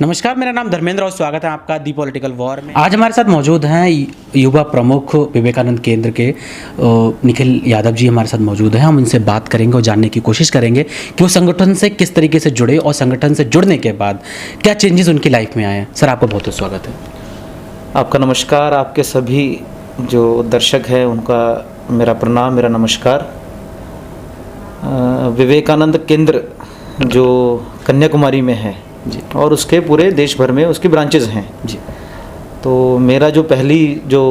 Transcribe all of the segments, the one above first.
नमस्कार, मेरा नाम धर्मेंद्र और स्वागत है आपका दी पॉलिटिकल वॉर में। आज हमारे साथ मौजूद हैं युवा प्रमुख विवेकानंद केंद्र के निखिल यादव जी हमारे साथ मौजूद हैं। हम उनसे बात करेंगे और जानने की कोशिश करेंगे कि वो संगठन से किस तरीके से जुड़े और संगठन से जुड़ने के बाद क्या चेंजेस उनकी लाइफ में आए हैं। सर, आपका बहुत बहुत स्वागत है। आपका नमस्कार। आपके सभी जो दर्शक हैं उनका मेरा प्रणाम, मेरा नमस्कार। विवेकानंद केंद्र जो कन्याकुमारी में है जी, और उसके पूरे देश भर में उसकी ब्रांचेज हैं जी। तो मेरा जो पहली जो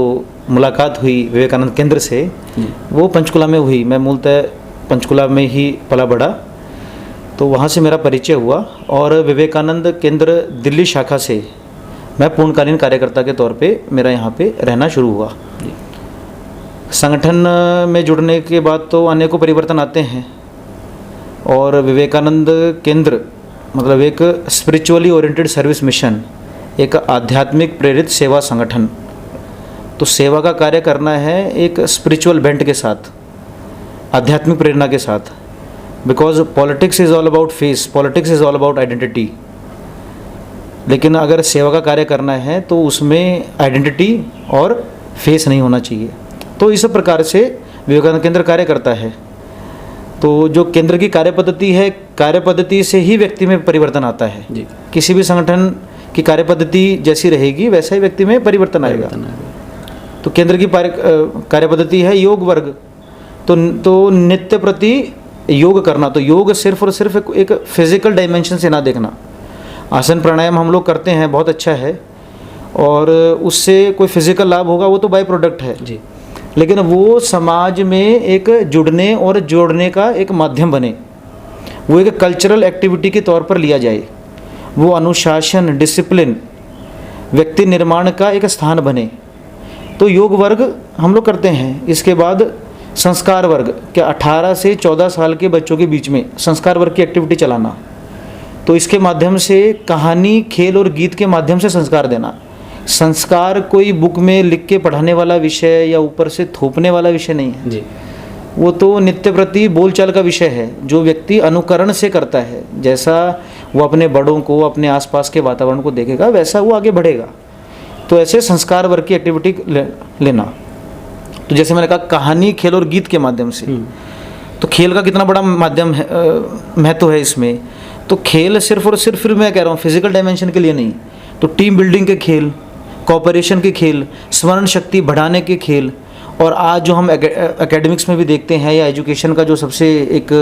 मुलाकात हुई विवेकानंद केंद्र से वो पंचकुला में हुई। मैं मूलतः पंचकुला में ही पला बड़ा, तो वहाँ से मेरा परिचय हुआ और विवेकानंद केंद्र दिल्ली शाखा से मैं पूर्णकालीन कार्यकर्ता के तौर पे मेरा यहाँ पे रहना शुरू हुआ। संगठन में जुड़ने के बाद तो अनेकों परिवर्तन आते हैं और विवेकानंद केंद्र मतलब एक स्पिरिचुअली ओरिएंटेड सर्विस मिशन, एक आध्यात्मिक प्रेरित सेवा संगठन। तो सेवा का कार्य करना है एक स्पिरिचुअल बेंट के साथ, आध्यात्मिक प्रेरणा के साथ। Because politics is all about face, politics is all about identity. लेकिन अगर सेवा का कार्य करना है तो उसमें आइडेंटिटी और फेस नहीं होना चाहिए। तो इस प्रकार से विवेकानंद केंद्र कार्य करता है। तो जो केंद्र की कार्यपद्धति है, कार्यपद्धति से ही व्यक्ति में परिवर्तन आता है जी। किसी भी संगठन की कार्यपद्धति जैसी रहेगी वैसा ही व्यक्ति में परिवर्तन आएगा। तो केंद्र की कार्यपद्धति है योग वर्ग। तो नित्य प्रति योग करना। तो योग सिर्फ और सिर्फ एक फिजिकल डायमेंशन से ना देखना। आसन प्राणायाम हम लोग करते हैं, बहुत अच्छा है, और उससे कोई फिजिकल लाभ होगा वो तो बाय प्रोडक्ट है जी। लेकिन वो समाज में एक जुड़ने और जोड़ने का एक माध्यम बने, वो एक कल्चरल एक्टिविटी के तौर पर लिया जाए, वो अनुशासन, डिसिप्लिन, व्यक्ति निर्माण का एक स्थान बने। तो योग वर्ग हम लोग करते हैं। इसके बाद संस्कार वर्ग, क्या 18 से 14 साल के बच्चों के बीच में संस्कार वर्ग की एक्टिविटी चलाना। तो इसके माध्यम से कहानी, खेल और गीत के माध्यम से संस्कार देना। संस्कार कोई बुक में लिख के पढ़ाने वाला विषय या ऊपर से थोपने वाला विषय नहीं है जी। वो तो नित्य प्रति बोलचाल का विषय है, जो व्यक्ति अनुकरण से करता है। जैसा वो अपने बड़ों को, अपने आसपास के वातावरण को देखेगा वैसा वो आगे बढ़ेगा। तो ऐसे संस्कार वर्ग की एक्टिविटी लेना। तो जैसे मैंने कहा कहानी, खेल और गीत के माध्यम से, तो खेल का कितना बड़ा माध्यम है, महत्व है इसमें। तो खेल सिर्फ और सिर्फ, फिर मैं कह रहा हूँ, फिजिकल डायमेंशन के लिए नहीं। तो टीम बिल्डिंग के खेल, कोऑपरेशन के खेल, स्मरण शक्ति बढ़ाने के खेल, और आज जो हम एकेडमिक्स में भी देखते हैं या एजुकेशन का जो सबसे एक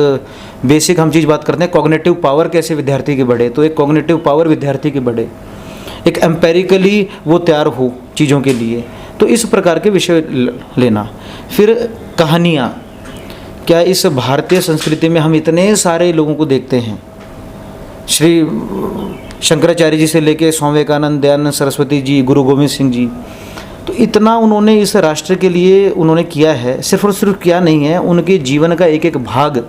बेसिक हम चीज़ बात करते हैं, कॉग्निटिव पावर कैसे विद्यार्थी के बढ़े। तो एक कॉग्निटिव पावर विद्यार्थी के बढ़े, एक एम्पेरिकली वो तैयार हो चीज़ों के लिए। तो इस प्रकार के विषय लेना। फिर कहानियाँ, क्या इस भारतीय संस्कृति में हम इतने सारे लोगों को देखते हैं, श्री शंकराचार्य जी से लेके स्वामी विवेकानंद, दयानंद सरस्वती जी, गुरु गोविंद सिंह जी, तो इतना उन्होंने इस राष्ट्र के लिए उन्होंने किया है। सिर्फ और सिर्फ किया नहीं है, उनके जीवन का एक एक भाग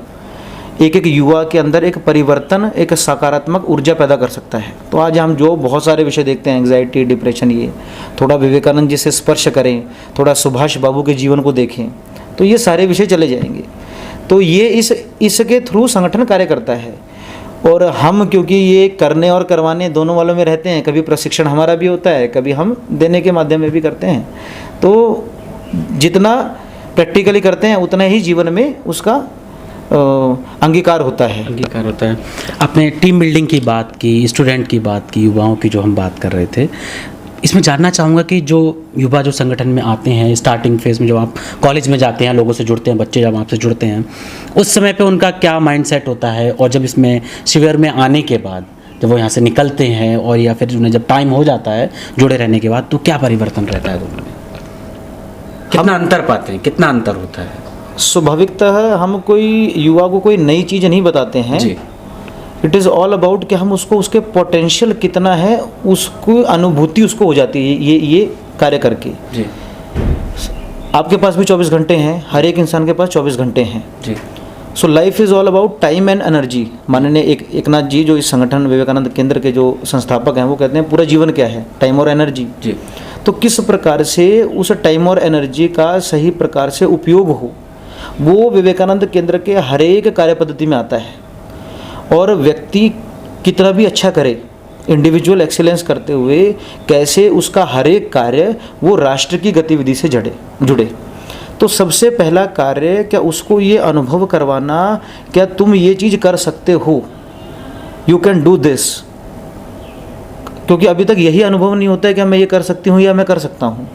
एक एक युवा के अंदर एक परिवर्तन, एक सकारात्मक ऊर्जा पैदा कर सकता है। तो आज हम जो बहुत सारे विषय देखते हैं, एंग्जाइटी, डिप्रेशन, ये थोड़ा विवेकानंद जी से स्पर्श करें, थोड़ा सुभाष बाबू के जीवन को देखें, तो ये सारे विषय चले जाएंगे। तो ये इसके थ्रू संगठन कार्य करता है। और हम क्योंकि ये करने और करवाने दोनों वालों में रहते हैं, कभी प्रशिक्षण हमारा भी होता है, कभी हम देने के माध्यम में भी करते हैं। तो जितना प्रैक्टिकली करते हैं उतना ही जीवन में उसका अंगीकार होता है। आपने टीम बिल्डिंग की बात की, स्टूडेंट की बात की, युवाओं की जो हम बात कर रहे थे, इसमें जानना चाहूँगा कि जो युवा जो संगठन में आते हैं स्टार्टिंग फेज़ में, जब आप कॉलेज में जाते हैं, लोगों से जुड़ते हैं, बच्चे जब आपसे जुड़ते हैं, उस समय पे उनका क्या माइंडसेट होता है, और जब इसमें शिविर में आने के बाद जब वो यहाँ से निकलते हैं और या फिर उन्हें जब टाइम हो जाता है जुड़े रहने के बाद, तो क्या परिवर्तन रहता है दोनों में? कितना अंतर पाते हैं, कितना अंतर होता है? स्वाभाविकतः हम कोई युवा को कोई नई चीज़ नहीं बताते हैं जी। इट इज़ ऑल अबाउट कि हम उसको, उसके पोटेंशियल कितना है, उसको अनुभूति उसको हो जाती है ये कार्य करके जी। आपके पास भी 24 घंटे हैं, हर एक इंसान के पास 24 घंटे हैं जी। So life is all about time and energy. माननीय एकनाथ जी जो इस संगठन विवेकानंद केंद्र के जो संस्थापक हैं, वो कहते हैं पूरा जीवन क्या है, टाइम और एनर्जी जी। तो किस प्रकार से उस टाइम और एनर्जी का सही प्रकार से उपयोग हो, वो विवेकानंद केंद्र के हर एक कार्य पद्धति में आता है। और व्यक्ति कितना भी अच्छा करे, इंडिविजुअल एक्सीलेंस करते हुए कैसे उसका हर एक कार्य वो राष्ट्र की गतिविधि से जुड़े। तो सबसे पहला कार्य क्या उसको ये अनुभव करवाना, क्या तुम ये चीज़ कर सकते हो, यू कैन डू दिस। क्योंकि अभी तक यही अनुभव नहीं होता है कि मैं ये कर सकती हूँ या मैं कर सकता हूँ।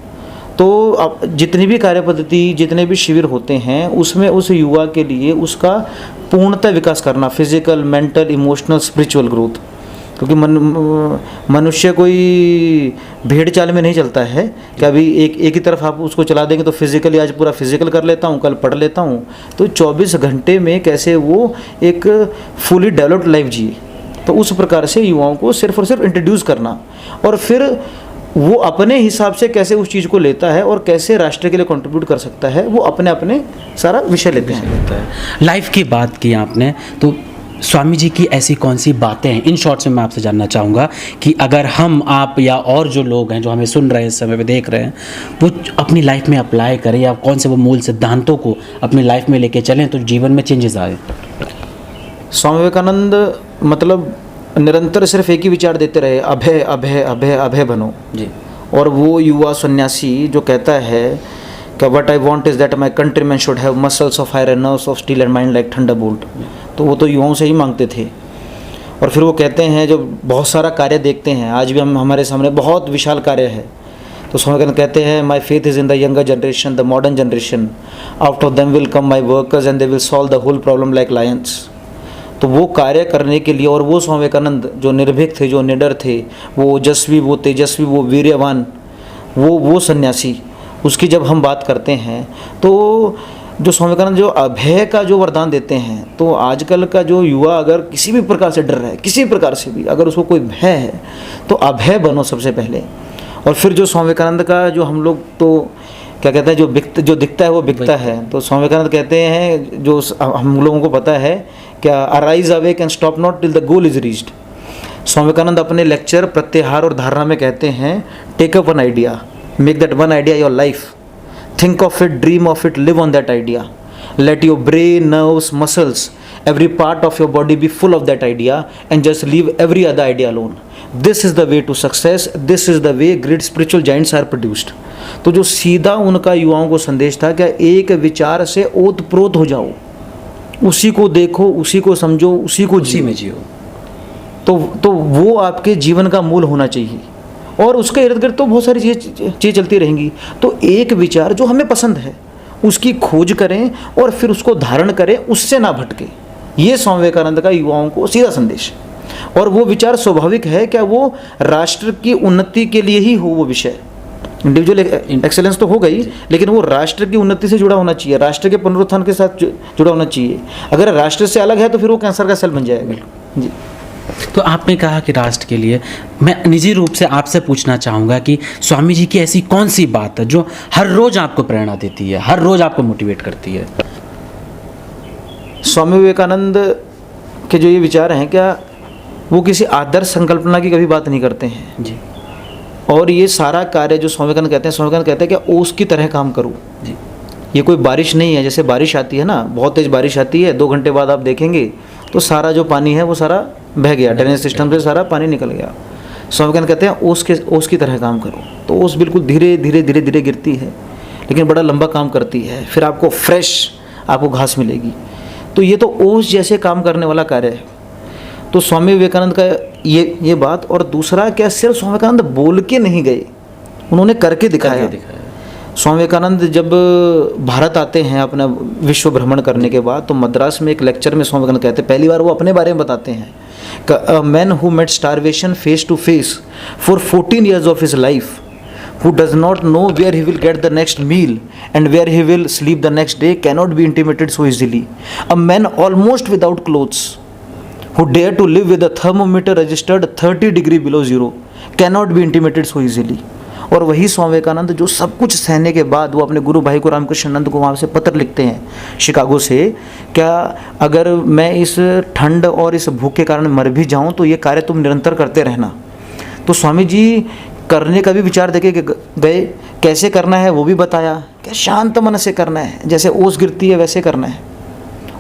तो अब जितनी भी कार्य पद्धति, जितने भी शिविर होते हैं, उसमें उस युवा के लिए उसका पूर्णतः विकास करना, physical, mental, emotional, spiritual growth. क्योंकि मनुष्य कोई भेड़ चाल में नहीं चलता है कि अभी एक ही तरफ आप उसको चला देंगे तो फिजिकली आज पूरा फिजिकल कर लेता हूँ, कल पढ़ लेता हूँ। तो 24 घंटे में कैसे वो एक फुली डेवलप्ड लाइफ जिए, तो उस प्रकार से युवाओं को सिर्फ और सिर्फ इंट्रोड्यूस करना, और फिर वो अपने हिसाब से कैसे उस चीज़ को लेता है और कैसे राष्ट्र के लिए कंट्रीब्यूट कर सकता है, वो अपने अपने सारा विषय लेते हैं। लाइफ की बात की आपने, तो स्वामी जी की ऐसी कौन सी बातें हैं, इन शॉर्ट्स में मैं आपसे जानना चाहूँगा कि अगर हम, आप या और जो लोग हैं जो हमें सुन रहे हैं, इस समय पे देख रहे हैं, वो अपनी लाइफ में अप्लाई करें, या कौन से वो मूल सिद्धांतों को अपनी लाइफ में लेके चलें तो जीवन में चेंजेस आए। स्वामी विवेकानंद मतलब निरंतर सिर्फ एक ही विचार देते रहे, अभय अभय अभय अभय बनो जी। और वो युवा सन्यासी जो कहता है कि what I want is that my countryman should have muscles of iron, nerves of steel and mind like Thunderbolt, तो वो तो युवाओं से ही मांगते थे। और फिर वो कहते हैं, जो बहुत सारा कार्य देखते हैं आज भी हम, हमारे सामने बहुत विशाल कार्य है, तो स्वामी विवेकानंद कहते हैं, my faith is in the younger generation, the modern generation, out of them will come my workers and they will solve the whole problem like lions. तो वो कार्य करने के लिए, और वो स्वामी विवेकानंद जो निर्भीक थे, जो निडर थे, वो ओजस्वी, वो तेजस्वी, वो वीर्यवान, वो सन्यासी, उसकी जब हम बात करते हैं तो जो स्वामी विवेकानंद जो अभय का जो वरदान देते हैं, तो आजकल का जो युवा अगर किसी भी प्रकार से डर रहा है, किसी प्रकार से भी अगर उसको कोई भय है, तो अभय बनो सबसे पहले। और फिर जो स्वामी विवेकानंद का जो हम लोग तो क्या कहते हैं, जो दिखता है वो बिकता है, तो स्वामी विवेकानंद कहते हैं, जो हम लोगों को पता है क्या, arise awake and stop not till the goal is reached. Swami Vivekananda अपने लेक्चर प्रत्याहार और धारणा में कहते हैं, take up one idea, make that one idea your life, think of it, dream of it, live on that idea. Let your brain, nerves, muscles, every part of your body be full of that idea and just leave every other idea alone. This is the way to success. This is the way great spiritual giants are produced. तो जो सीधा उनका युवाओं को संदेश था, क्या एक विचार से ओतप्रोत हो जाओ, उसी को देखो, उसी को समझो, उसी को जियो। तो वो आपके जीवन का मूल होना चाहिए, और उसके इर्द गिर्द तो बहुत सारी चीज़ चलती रहेंगी। तो एक विचार जो हमें पसंद है उसकी खोज करें और फिर उसको धारण करें, उससे ना भटके। ये स्वामी विवेकानंद का युवाओं को सीधा संदेश। और वो विचार स्वाभाविक है क्या, वो राष्ट्र की उन्नति के लिए ही हो वो विषय। इंडिविजुअल एक्सेलेंस तो हो गई, लेकिन वो राष्ट्र की उन्नति से जुड़ा होना चाहिए, राष्ट्र के पुनरुत्थान के साथ जुड़ा होना चाहिए। अगर राष्ट्र से अलग है तो फिर वो कैंसर का सेल बन जाएगा जी। तो आपने कहा कि राष्ट्र के लिए, मैं निजी रूप से आपसे पूछना चाहूँगा कि स्वामी जी की ऐसी कौन सी बात है जो हर रोज़ आपको प्रेरणा देती है, हर रोज़ आपको मोटिवेट करती है? स्वामी विवेकानंद के जो ये विचार हैं, क्या वो किसी आदर्श संकल्पना की कभी बात नहीं करते हैं जी। और ये सारा कार्य जो स्वामी विवेकानंद कहते हैं, स्वामी विवेकानंद कहते हैं कि ओस की तरह काम करो जी। ये कोई बारिश नहीं है, जैसे बारिश आती है ना, बहुत तेज़ बारिश आती है, 2 घंटे बाद आप देखेंगे तो सारा जो पानी है वो सारा बह गया, ड्रेनेज सिस्टम से सारा पानी निकल गया। स्वामी विवेकानंद कहते हैं ओस की तरह काम करो। तो ओस बिल्कुल धीरे धीरे धीरे धीरे गिरती है, लेकिन बड़ा लंबा काम करती है, फिर आपको फ्रेश आपको घास मिलेगी। तो ये तो ओस जैसे काम करने वाला कार्य है। तो स्वामी विवेकानंद का ये बात। और दूसरा क्या, सिर्फ स्वामी विवेकानंद बोल के नहीं गए, उन्होंने करके दिखाया। स्वामी विवेकानंद जब भारत आते हैं अपना विश्व भ्रमण करने के बाद, तो मद्रास में एक लेक्चर में स्वामी विवेकानंद कहते हैं, पहली बार वो अपने बारे में बताते हैं कि a man who met starvation face to face for 14 years of his life, who does not know where he will get the next meal and where he will sleep the next day, cannot be intimidated so easily. A man almost without clothes, who dare to live with a thermometer registered 30 degree below zero, cannot be intimidated so easily. और वही स्वामी विवेकानंद जो सब कुछ सहने के बाद वो अपने गुरु भाई को रामकृष्णानंद को वहाँ से पत्र लिखते हैं शिकागो से, क्या अगर मैं इस ठंड और इस भूख के कारण मर भी जाऊँ तो ये कार्य तुम निरंतर करते रहना। तो स्वामी जी करने का भी विचार देके गए, कैसे करना है वो भी बताया, क्या शांत मन से करना है, जैसे ओस गिरती है वैसे करना है,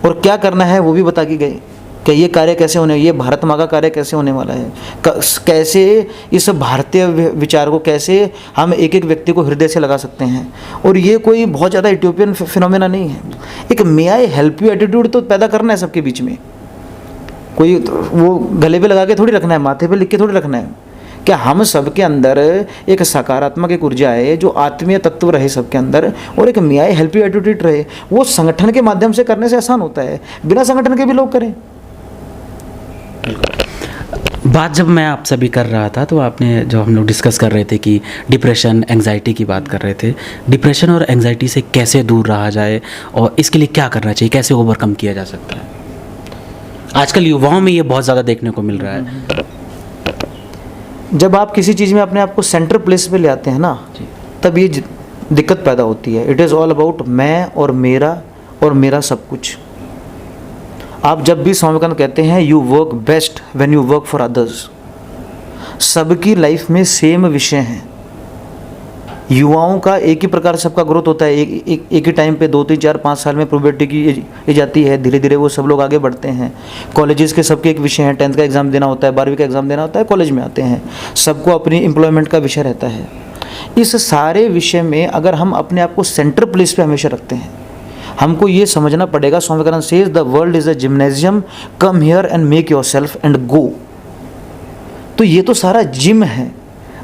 और क्या करना है वो भी बता के गए। कि ये कार्य कैसे होने, ये भारत माँ का कार्य कैसे होने वाला है, कैसे इस भारतीय विचार को कैसे हम एक एक व्यक्ति को हृदय से लगा सकते हैं। और ये कोई बहुत ज़्यादा इथियोपियन फिनोमेना नहीं है, एक मे आई हेल्प यू एटीट्यूड तो पैदा करना है सबके बीच में। कोई वो गले पे लगा के थोड़ी रखना है, माथे पे लिख के थोड़ी रखना है। क्या हम सबके अंदर एक सकारात्मक एक ऊर्जा है, जो आत्मीय तत्व रहे सबके अंदर, और एक मे आई हेल्प यू एटीट्यूड रहे। वो संगठन के माध्यम से करने से आसान होता है, बिना संगठन के भी लोग करें। बात जब मैं आपसे भी कर रहा था तो आपने, जो हम लोग डिस्कस कर रहे थे कि डिप्रेशन एंजाइटी की बात कर रहे थे, डिप्रेशन और एंजाइटी से कैसे दूर रहा जाए और इसके लिए क्या करना चाहिए, कैसे ओवरकम किया जा सकता है? आजकल युवाओं में ये बहुत ज़्यादा देखने को मिल रहा है। जब आप किसी चीज़ में अपने आप को सेंटर प्लेस पे ले आते हैं ना, तब ये दिक्कत पैदा होती है। इट इज़ ऑल अबाउट मैं और मेरा सब कुछ। आप जब भी स्वामी विवेकानंद कहते हैं you work best when you work for others, सबकी लाइफ में सेम विषय हैं। युवाओं का एक ही प्रकार से सबका ग्रोथ होता है, एक ही टाइम पे 2 3 4 5 साल में प्यूबर्टी की एज जाती है, धीरे धीरे वो सब लोग आगे बढ़ते हैं। कॉलेजेस के सबके एक विषय हैं, 10th का एग्ज़ाम देना होता है, 12वीं का एग्ज़ाम देना होता है, कॉलेज में आते हैं, सबको अपनी एम्प्लॉयमेंट का विषय रहता है। इस सारे विषय में अगर हम अपने आप को सेंटर प्लेस पे हमेशा रखते हैं, हमको ये समझना पड़ेगा, Swami Vivekananda says the world is a gymnasium, come here and make yourself and go. तो ये तो सारा जिम है,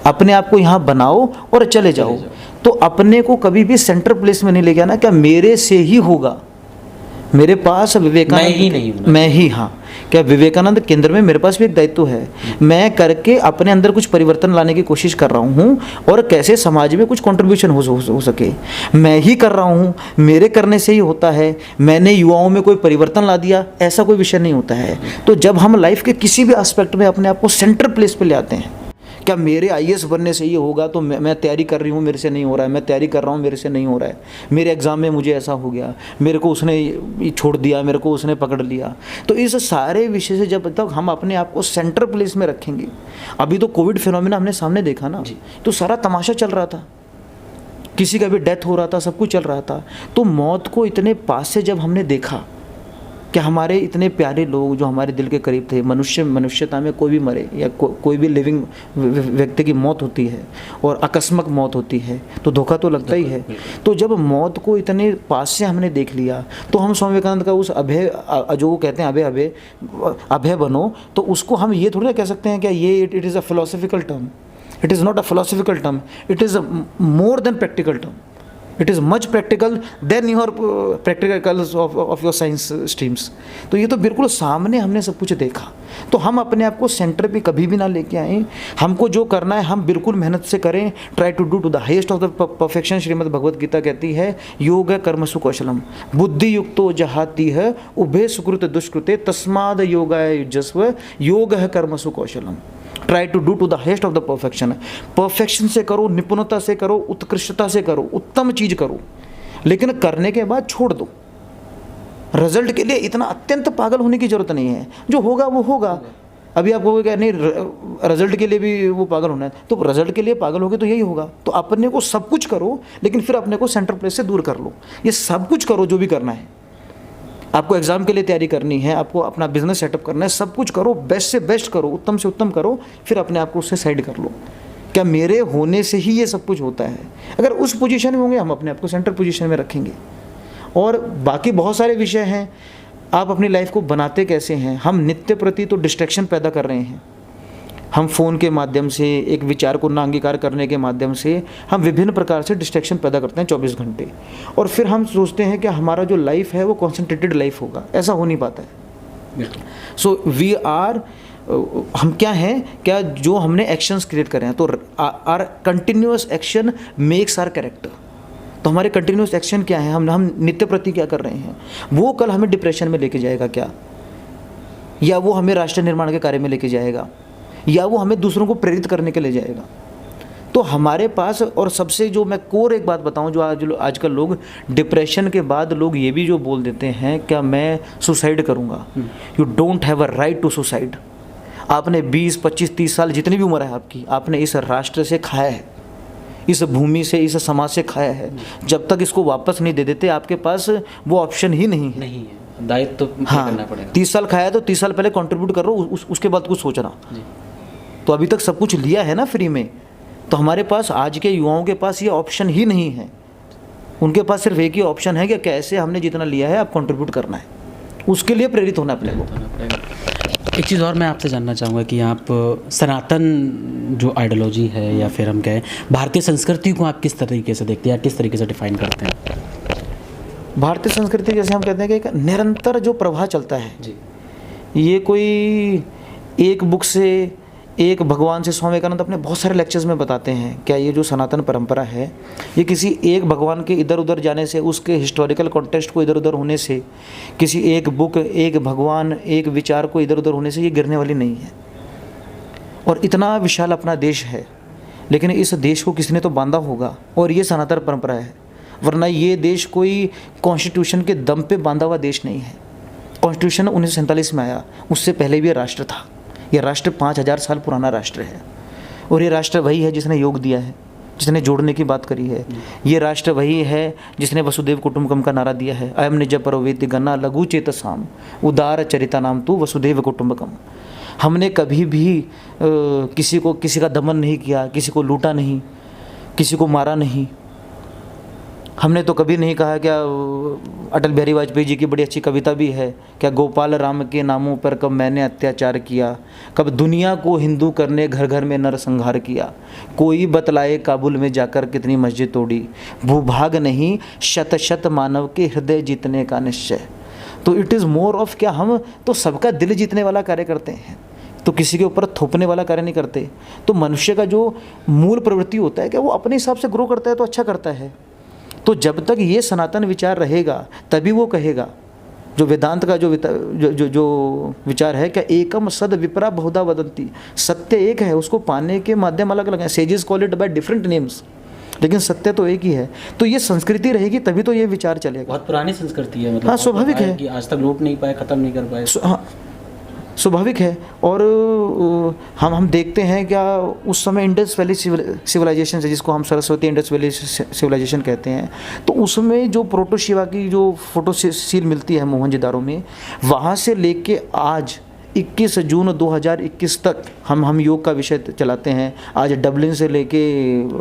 अपने आप को यहाँ बनाओ और चले जाओ। तो अपने को कभी भी सेंटर प्लेस में नहीं ले आना, क्या मेरे से ही होगा, मेरे पास विवेकानंद मैं ही हाँ, क्या विवेकानंद केंद्र में मेरे पास भी एक दायित्व है, मैं करके अपने अंदर कुछ परिवर्तन लाने की कोशिश कर रहा हूँ, और कैसे समाज में कुछ कंट्रीब्यूशन हो सके, मैं ही कर रहा हूँ, मेरे करने से ही होता है, मैंने युवाओं में कोई परिवर्तन ला दिया, ऐसा कोई विषय नहीं होता है। तो जब हम लाइफ के किसी भी एस्पेक्ट में अपने आप को सेंटर प्लेस पे ले आते हैं, क्या मेरे IAS बनने से ये होगा, तो मैं तैयारी कर रही हूँ, मेरे से नहीं हो रहा है, मैं तैयारी कर रहा हूँ, मेरे से नहीं हो रहा है, मेरे एग्ज़ाम में मुझे ऐसा हो गया, मेरे को उसने छोड़ दिया, मेरे को उसने पकड़ लिया। तो इस सारे विषय से जब तक हम अपने आप को सेंटर प्लेस में रखेंगे, अभी तो कोविड फिनोमेना हमने सामने देखा ना, तो सारा तमाशा चल रहा था, किसी का भी डेथ हो रहा था, सब कुछ चल रहा था। तो मौत को इतने पास से जब हमने देखा कि हमारे इतने प्यारे लोग जो हमारे दिल के करीब थे, मनुष्यता में कोई भी मरे या कोई भी लिविंग व्यक्ति की मौत होती है और आकस्मिक मौत होती है, तो धोखा तो लगता ही है। तो जब मौत को इतने पास से हमने देख लिया, तो हम स्वामी विवेकानंद का उस अभय, जो वो कहते हैं अभय बनो, तो उसको हम ये थोड़ी ना कह सकते हैं कि ये it is a philosophical term. It is not a philosophical term, it is more than practical term. It is much practical than your practicals of your science streams. तो ये तो बिल्कुल सामने हमने सब कुछ देखा। तो हम अपने आप को सेंटर पे कभी भी ना लेके आएँ, हमको जो करना है हम बिल्कुल मेहनत से करें, try to do to the highest of the perfection. Shrimad Bhagavad Gita कहती है योग कर्मसु कौशलम बुद्धि युक्तो जहाती है उभे सुकृत दुष्कृते तस्माद योगाय युज्यस्व योग है कर्मसु कौशलम। Try to do to the highest of the perfection. Perfection से करो, निपुणता से करो, उत्कृष्टता से करो, उत्तम चीज़ करो, लेकिन करने के बाद छोड़ दो। रिजल्ट के लिए इतना अत्यंत पागल होने की जरूरत नहीं है, जो होगा वो होगा। अभी आप कहोगे क्या नहीं रिजल्ट के लिए भी वो पागल होना है, तो रिजल्ट के लिए पागल होगे तो यही होगा। तो अपने को सब कुछ करो, लेकिन फिर अपने को सेंटर प्लेस से दूर कर लो। ये सब कुछ करो जो भी करना है, आपको एग्ज़ाम के लिए तैयारी करनी है, आपको अपना बिजनेस सेटअप करना है, सब कुछ करो, बेस्ट से बेस्ट करो, उत्तम से उत्तम करो, फिर अपने आप को उससे साइड कर लो। क्या मेरे होने से ही ये सब कुछ होता है? अगर उस पोजीशन में होंगे, हम अपने आप को सेंटर पोजीशन में रखेंगे। और बाकी बहुत सारे विषय हैं, आप अपनी लाइफ को बनाते कैसे हैं। हम नित्य प्रति तो डिस्ट्रैक्शन पैदा कर रहे हैं, हम फ़ोन के माध्यम से, एक विचार को ना अंगीकार करने के माध्यम से हम विभिन्न प्रकार से डिस्ट्रैक्शन पैदा करते हैं 24 घंटे। और फिर हम सोचते हैं कि हमारा जो लाइफ है वो कॉन्सेंट्रेटेड लाइफ होगा, ऐसा हो नहीं पाता है। सो वी आर, हम क्या हैं, क्या जो हमने एक्शंस क्रिएट करे हैं, तो our continuous action makes our character. तो हमारे कंटिन्यूअस एक्शन क्या है, हम नित्य प्रति क्या कर रहे हैं, वो कल हमें डिप्रेशन में लेके जाएगा क्या, या वो हमें राष्ट्र निर्माण के कार्य में लेके जाएगा, या वो हमें दूसरों को प्रेरित करने के लिए जाएगा। तो हमारे पास, और सबसे जो मैं कोर एक बात बताऊं, जो आजकल लोग डिप्रेशन के बाद लोग ये भी जो बोल देते हैं क्या मैं सुसाइड करूंगा। You don't have a right to suicide. आपने 20, 25, 30 साल जितनी भी उम्र है आपकी, आपने इस राष्ट्र से खाया है, इस भूमि से, इस समाज से खाया है। जब तक इसको वापस नहीं दे देते, आपके पास वो ऑप्शन ही नहीं है। दायित्व तो करना हाँ, पड़ेगा। 30 साल खाया तो 30 साल पहले कंट्रीब्यूट कर रहा हूँ, उसके बाद कुछ सोचना। तो अभी तक सब कुछ लिया है ना फ्री में, तो हमारे पास आज के युवाओं के पास ये ऑप्शन ही नहीं है। उनके पास सिर्फ एक ही ऑप्शन है कि कैसे हमने जितना लिया है अब कंट्रीब्यूट करना है, उसके लिए प्रेरित होना अपने को। एक चीज़ और मैं आपसे जानना चाहूँगा कि आप सनातन जो आइडियोलॉजी है या फिर हम कहें भारतीय संस्कृति को आप किस तरीके से देखते हैं या किस तरीके से डिफाइन करते हैं? भारतीय संस्कृति जैसे हम कहते हैं कि एक निरंतर जो प्रवाह चलता है जी, ये कोई एक बुक से, एक भगवान से, स्वामी विवेकानंद अपने बहुत सारे लेक्चर्स में बताते हैं क्या ये जो सनातन परंपरा है ये किसी एक भगवान के इधर उधर जाने से, उसके हिस्टोरिकल कॉन्टेक्स्ट को इधर उधर होने से, किसी एक बुक, एक भगवान, एक विचार को इधर उधर होने से ये गिरने वाली नहीं है। और इतना विशाल अपना देश है, लेकिन इस देश को किसी ने तो बांधा होगा और ये सनातन परंपरा है, वरना ये देश कोई कॉन्स्टिट्यूशन के दम पे बांधा हुआ देश नहीं है। कॉन्स्टिट्यूशन 1947 में आया, उससे पहले भी ये राष्ट्र था। ये राष्ट्र 5000 साल पुराना राष्ट्र है और ये राष्ट्र वही है जिसने योग दिया है, जिसने जोड़ने की बात करी है। ये राष्ट्र वही है जिसने वसुदेव कुटुंबकम का नारा दिया है, अयम निज परोवेति गन्ना लघु चेतसाम उदार चरिता नाम तू वसुदेव कुटुंबकम। हमने कभी भी किसी का दमन नहीं किया, किसी को लूटा नहीं, किसी को मारा नहीं। हमने तो कभी नहीं कहा, क्या अटल बिहारी वाजपेयी जी की बड़ी अच्छी कविता भी है, क्या गोपाल राम के नामों पर कब मैंने अत्याचार किया, कब दुनिया को हिंदू करने घर घर में नरसंहार किया, कोई बतलाए काबुल में जाकर कितनी मस्जिद तोड़ी, भूभाग नहीं शत शत मानव के हृदय जीतने का निश्चय। तो इट इज़ मोर ऑफ क्या हम तो सबका दिल जीतने वाला कार्य करते हैं, तो किसी के ऊपर थोपने वाला कार्य नहीं करते। तो मनुष्य का जो मूल प्रवृत्ति होता है क्या वो अपने हिसाब से ग्रो करता है तो अच्छा करता है। तो जब तक ये सनातन विचार रहेगा तभी वो कहेगा, जो वेदांत का जो विचार है क्या एकम सद विपरा बहुधा वदंती, सत्य एक है, उसको पाने के माध्यम अलग अलग हैं। Sages call it by different names, लेकिन सत्य तो एक ही है। तो ये संस्कृति रहेगी तभी तो ये विचार चलेगा। बहुत पुरानी संस्कृति है, मतलब हाँ, स्वाभाविक है कि आज तक लूट नहीं पाए, ख़त्म नहीं कर पाए। हाँ, स्वाभाविक है। और हम देखते हैं क्या उस समय इंडस वैली सिविलाइजेशन है, जिसको हम सरस्वती इंडस वैली सिविलाइजेशन कहते हैं, तो उसमें जो प्रोटो शिवा की जो फोटो सील मिलती है मोहनजोदारो में, वहाँ से लेके आज 21 जून 2021 तक हम योग का विषय चलाते हैं। आज डबलिन से लेके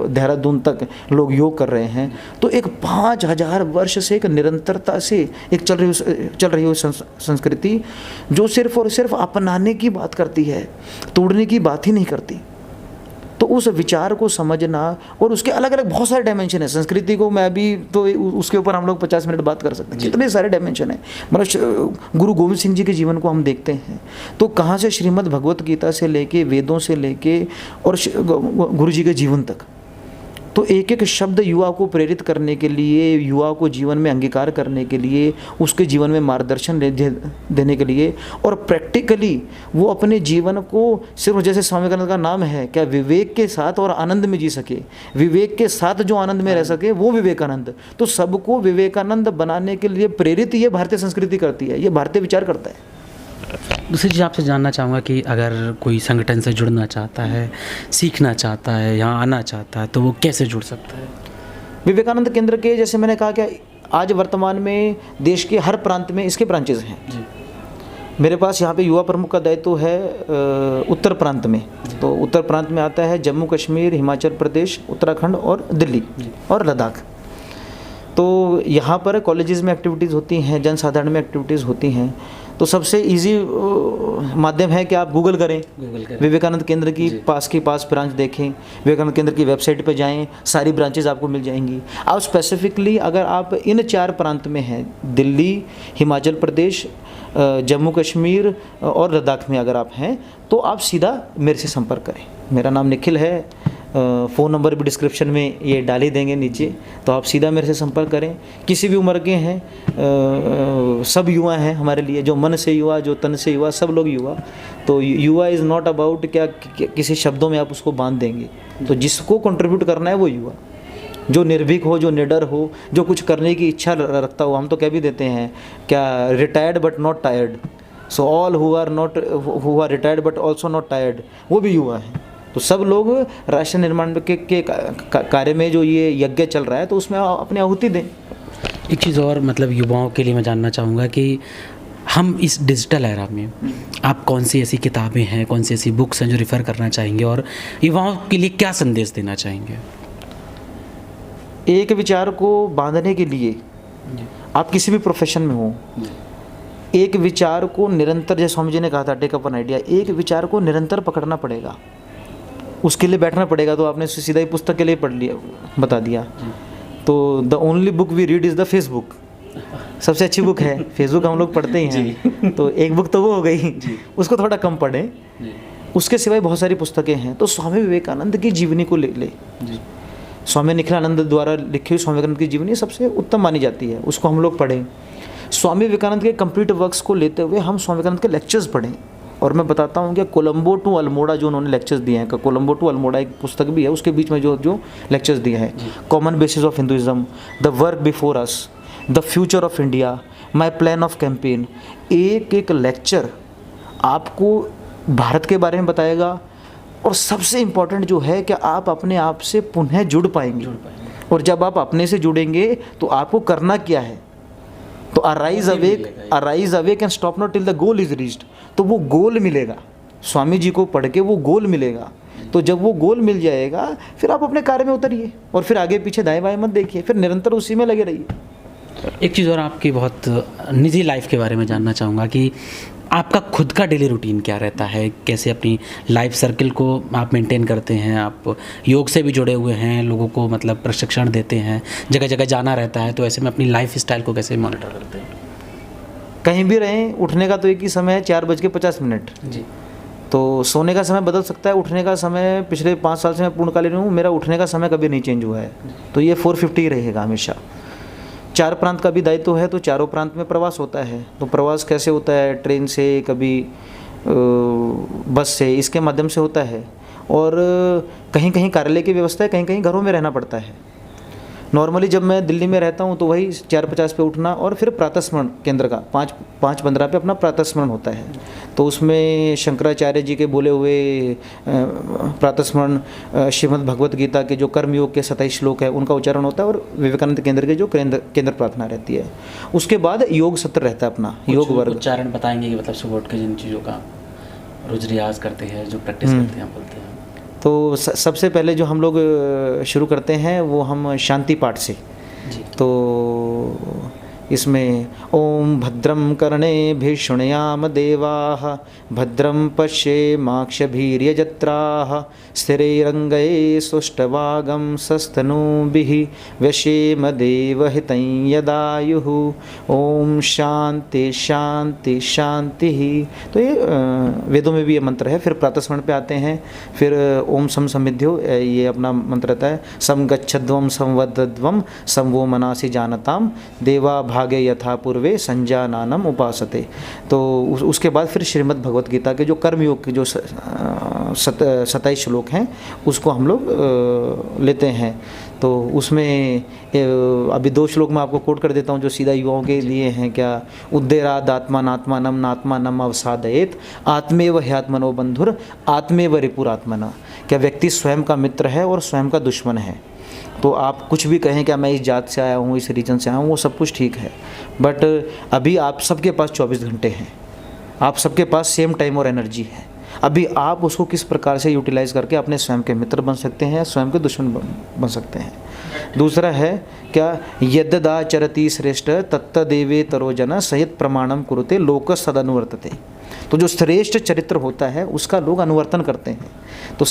देहरादून तक लोग योग कर रहे हैं। तो एक 5000 वर्ष से एक निरंतरता से एक चल रही हुई संस्कृति जो सिर्फ और सिर्फ अपनाने की बात करती है, तोड़ने की बात ही नहीं करती। तो उस विचार को समझना, और उसके अलग अलग बहुत सारे डायमेंशन है संस्कृति को। मैं अभी तो उसके ऊपर हम लोग 50 मिनट बात कर सकते हैं, कितने सारे डायमेंशन है। मतलब गुरु गोविंद सिंह जी के जीवन को हम देखते हैं तो कहाँ से श्रीमद् भगवत गीता से लेके, वेदों से लेके और गुरु जी के जीवन तक, तो एक एक शब्द युवा को प्रेरित करने के लिए, युवा को जीवन में अंगीकार करने के लिए, उसके जीवन में मार्गदर्शन देने के लिए, और प्रैक्टिकली वो अपने जीवन को सिर्फ जैसे स्वामी विवेकानंद का नाम है क्या विवेक के साथ और आनंद में जी सके, विवेक के साथ जो आनंद में रह सके वो विवेकानंद। तो सबको विवेकानंद बनाने के लिए प्रेरित ये भारतीय संस्कृति करती है, ये भारतीय विचार करता है। दूसरी चीज़ आपसे जानना चाहूँगा कि अगर कोई संगठन से जुड़ना चाहता है, सीखना चाहता है, यहाँ आना चाहता है, तो वो कैसे जुड़ सकता है? विवेकानंद केंद्र के, जैसे मैंने कहा कि आज वर्तमान में देश के हर प्रांत में इसके ब्रांचेज हैं जी। मेरे पास यहाँ पे युवा प्रमुख का दायित्व है उत्तर प्रांत में। तो उत्तर प्रांत में आता है जम्मू कश्मीर, हिमाचल प्रदेश, उत्तराखंड और दिल्ली और लद्दाख। तो यहाँ पर कॉलेजेस में एक्टिविटीज़ होती हैं, जन साधारण में एक्टिविटीज़ होती हैं। तो सबसे इजी माध्यम है कि आप गूगल करें, विवेकानंद केंद्र की पास ब्रांच देखें, विवेकानंद केंद्र की वेबसाइट पे जाएं, सारी ब्रांचेज आपको मिल जाएंगी। आप स्पेसिफिकली अगर आप इन 4 प्रांत में हैं, दिल्ली, हिमाचल प्रदेश, जम्मू कश्मीर और लद्दाख में अगर आप हैं, तो आप सीधा मेरे से संपर्क करें। मेरा नाम निखिल है, फ़ोन नंबर भी डिस्क्रिप्शन में ये डाल ही देंगे नीचे, तो आप सीधा मेरे से संपर्क करें। किसी भी उम्र के हैं, सब युवा हैं हमारे लिए, जो मन से युवा, जो तन से युवा, सब लोग युवा। तो युवा इज़ नॉट अबाउट क्या किसी शब्दों में आप उसको बांध देंगे। तो जिसको कंट्रीब्यूट करना है वो युवा, जो निर्भीक हो, जो निडर हो, जो कुछ करने की इच्छा रखता हो। हम तो कह भी देते हैं क्या, retired but not tired. So all who are retired but also not tired, वो भी युवा हैं। तो सब लोग राष्ट्र निर्माण के कार्य में जो ये यज्ञ चल रहा है, तो उसमें अपनी आहुति दें। एक चीज़ और, मतलब युवाओं के लिए मैं जानना चाहूँगा कि हम इस डिजिटल एरा में आप कौन सी ऐसी किताबें हैं, कौन सी ऐसी बुक्स हैं जो रेफ़र करना चाहेंगे और युवाओं के लिए क्या संदेश देना चाहेंगे? एक विचार को बांधने के लिए आप किसी भी प्रोफेशन में हो, एक विचार को निरंतर, जैसे स्वामी जी ने कहा था टेक अप एन आइडिया, एक विचार को निरंतर पकड़ना पड़ेगा, उसके लिए बैठना पड़ेगा। तो आपने सीधा ही पुस्तक के लिए पढ़ लिया, बता दिया। तो the only book we read is the Facebook, सबसे अच्छी बुक है फेसबुक, हम लोग पढ़ते ही हैं। तो एक बुक तो वो हो गई, उसको थोड़ा कम पढ़ें। उसके सिवाय बहुत सारी पुस्तकें हैं। तो स्वामी विवेकानंद की जीवनी को ले स्वामी निखिलानंद द्वारा लिखी हुई स्वामी विवेकानंद की जीवनी सबसे उत्तम मानी जाती है, उसको हम लोग पढ़ें। स्वामी विवेकानंद के कंप्लीट वर्क्स को लेते हुए हम स्वामी विवेकानंद के लेक्चर्स पढ़ें। और मैं बताता हूँ कि कोलंबो टू अल्मोड़ा जो उन्होंने लेक्चर्स दिए हैं, कोलंबो टू अल्मोड़ा एक पुस्तक भी है, उसके बीच में जो लेक्चर्स दिए हैं, common basis of Hinduism, the work before us, the future of India, my plan of campaign, एक एक लेक्चर आपको भारत के बारे में बताएगा। और सबसे इम्पॉर्टेंट जो है कि आप अपने आप से पुनः जुड़ पाएंगे। और जब आप अपने से जुड़ेंगे तो आपको करना क्या है, तो arise awake and stop not till the goal is reached, तो वो गोल मिलेगा। स्वामी जी को पढ़ के वो गोल मिलेगा। तो जब वो गोल मिल जाएगा फिर आप अपने कार्य में उतरिए और फिर आगे पीछे दाएं बाएं मत देखिए, फिर निरंतर उसी में लगे रहिए। एक चीज़ और आपकी बहुत निजी लाइफ के बारे में जानना चाहूँगा कि आपका खुद का डेली रूटीन क्या रहता है, कैसे अपनी लाइफ सर्कल को आप मेंटेन करते हैं? आप योग से भी जुड़े हुए हैं, लोगों को मतलब प्रशिक्षण देते हैं, जगह जगह जाना रहता है, तो ऐसे में अपनी लाइफ स्टाइल को कैसे मॉनिटर करते हैं? कहीं भी रहें, उठने का तो एक ही समय है 4:50 जी। तो सोने का समय बदल सकता है, उठने का समय पिछले 5 साल से मैं पूर्णकालीन हूँ, मेरा उठने का समय कभी नहीं चेंज हुआ है, तो ये 4:50 ही रहेगा हमेशा। 4 प्रांत का भी दायित्व है, तो चारों प्रांत में प्रवास होता है। तो प्रवास कैसे होता है? ट्रेन से, कभी बस से, इसके माध्यम से होता है। और कहीं कहीं कार्यालय की व्यवस्था है, कहीं कहीं घरों में रहना पड़ता है। नॉर्मली जब मैं दिल्ली में रहता हूँ तो वही 4:50 पे उठना और फिर प्रातः स्मरण केंद्र का 5:15 पे अपना प्रातः स्मरण होता है। तो उसमें शंकराचार्य जी के बोले हुए प्रातः स्मरण, श्रीमद् भगवत गीता के जो कर्मयोग के 27 श्लोक है उनका उच्चारण होता है, और विवेकानंद केंद्र के जो केंद्र प्रार्थना रहती है। उसके बाद योग सत्र रहता है अपना, योग वर्ग। उच्चारण बताएंगे कि मतलब सुबह उठ के जिन चीज़ों का रोज रियाज करते हैं, जो प्रैक्टिस करते हैं, बोलते हैं? तो सबसे पहले जो हम लोग शुरू करते हैं वो हम शांति पाठ से। तो इसमें ओम भद्रम कर्णेभिः शृणुयाम देवाः, भद्रम पश्येमाक्षभिर्यजत्राः, स्थिरैरङ्गैः सुष्ठुवागं सस्तनूभिः व्यशेम देवहितं यदायुः। ओम शांति शांति शांति। तो ये वेदों में भी ये मंत्र है। फिर प्रातः स्मरण पे आते हैं। फिर ओम सम समिध्यो, ये अपना मंत्र रहता है, सम गच्छध्वम संवदध्वम संवो मनासि जानताम देवा भागे यथा पूर्वे संजानानम उपासते। तो उसके बाद फिर श्रीमद् भगवत गीता के जो कर्मयोग के जो 27 श्लोक हैं उसको हम लोग लेते हैं। तो उसमें अभी 2 श्लोक मैं आपको कोट कर देता हूँ जो सीधा युवाओं के लिए हैं। क्या? उद्देराद आत्मानात्मानम नात्मानम अवसादयेत आत्मेव ह्यात्मनो बंधुर आत्मेव रिपुरात्मना। क्या व्यक्ति स्वयं का मित्र है और स्वयं का दुश्मन है? तो आप कुछ भी कहें क्या मैं इस जात से आया हूँ, इस रीजन से आया हूँ, वो सब कुछ ठीक है, बट अभी आप सबके पास 24 घंटे हैं, आप सबके पास सेम टाइम और एनर्जी है। अभी आप उसको किस प्रकार से यूटिलाइज करके अपने स्वयं के मित्र बन सकते हैं, स्वयं के दुश्मन बन सकते हैं। दूसरा है क्या? यद्दाचरति श्रेष्ठ तत्तदेवे तरोजन सहित प्रमाणम कुरुते लोक सदनुवर्तते। तो जो श्रेष्ठ चरित्र होता है उसका लोग अनुवर्तन करते हैं। तो